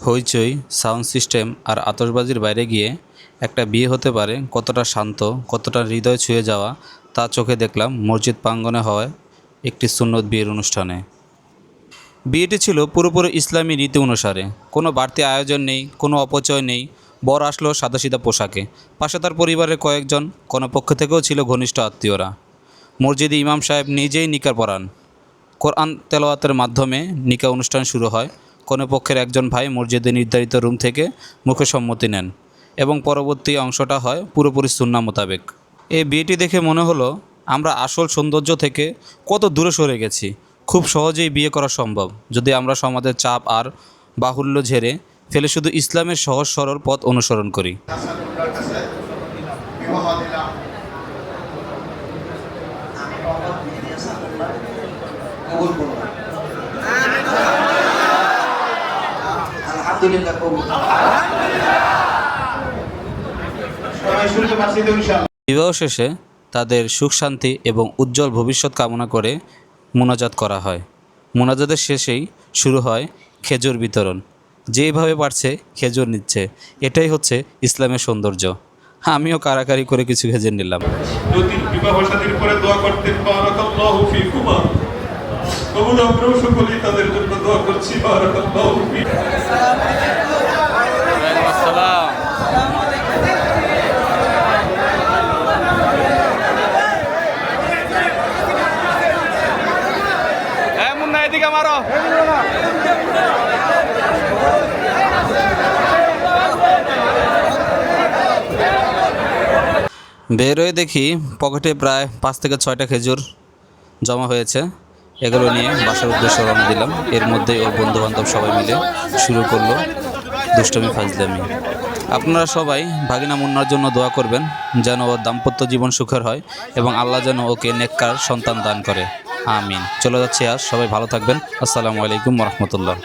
হইচই, sound system আর আতশবাজির বাইরে গিয়ে একটা বিয়ে হতে পারে কতটা শান্ত, কতটা হৃদয় ছুঁয়ে যাওয়া তা চোখে দেখলাম মসজিদ প্রাঙ্গণে হওয়ায় একটি সুন্নত বিয়ের অনুষ্ঠানে। বিয়েটি ছিল পুরোপুরি ইসলামী রীতি অনুসারে, কোনো বাড়তি আয়োজন নেই, কোনো অপচয় নেই। বর আসলো সাদাসিধা পোশাকে, পাশে তার পরিবারের কয়েকজন, কোনো পক্ষ থেকেও ছিল ঘনিষ্ঠ আত্মীয়রা। মসজিদে ইমাম সাহেব নিজেই নিকা পড়ান, কোরআন তেলাওয়াতের মাধ্যমে নিকা অনুষ্ঠান শুরু হয়। কোনো পক্ষের একজন ভাই মসজিদে নির্ধারিত রুম থেকে মুখে সম্মতি নেন এবং পরবর্তী অংশটা হয় পুরোপুরি সুন্নাহ মোতাবেক। এই বিয়েটি দেখে মনে হলো আমরা আসল সৌন্দর্য থেকে কত দূরে সরে গেছি। খুব সহজেই বিয়ে করা সম্ভব যদি আমরা সমাজের চাপ আর বাহুল্য ঝেড়ে ফেলে শুধু ইসলামের সহজ সরল পথ অনুসরণ করি। বিবাহ শেষে তাদের সুখ শান্তি এবং উজ্জ্বল ভবিষ্যৎ কামনা করে মোনাজাত করা হয়। মোনাজাতের শেষেই শুরু হয় খেজুর বিতরণ। যেভাবে পারছে খেজুর নিচ্ছে, এটাই হচ্ছে ইসলামের সৌন্দর্য। আমিও কারাকারি করে কিছু খেজুর নিলাম। যদি বিবাহ শাদীর পরে দোয়া করতেন বারাকাল্লাহু ফিকুমা, কবুল আমরাও সকলেই তাদের জন্য দোয়া করছি বারাকাল্লাহু ফিকুম। আসসালাম। এদিকে মারো। বের হয়ে দেখি পকেটে প্রায় 5 থেকে 6টা খেজুর জমা হয়েছে। এগুলো নিয়ে বাসার উদ্দেশ্যে রওনা দিলাম। এর মধ্যেই ওর বন্ধুবান্ধব সবাই মিলে শুরু করলো দুষ্টমি ফাজলামি। আপনারা সবাই ভাগিনা মুন্নার জন্য দোয়া করবেন যেন ওর দাম্পত্য জীবন সুখের হয় এবং আল্লাহ যেন ওকে নেককার সন্তান দান করে। আমিন। চলে যাচ্ছি আজ, সবাই ভালো থাকবেন। আসসালামু আলাইকুম ওয়া রাহমাতুল্লাহ।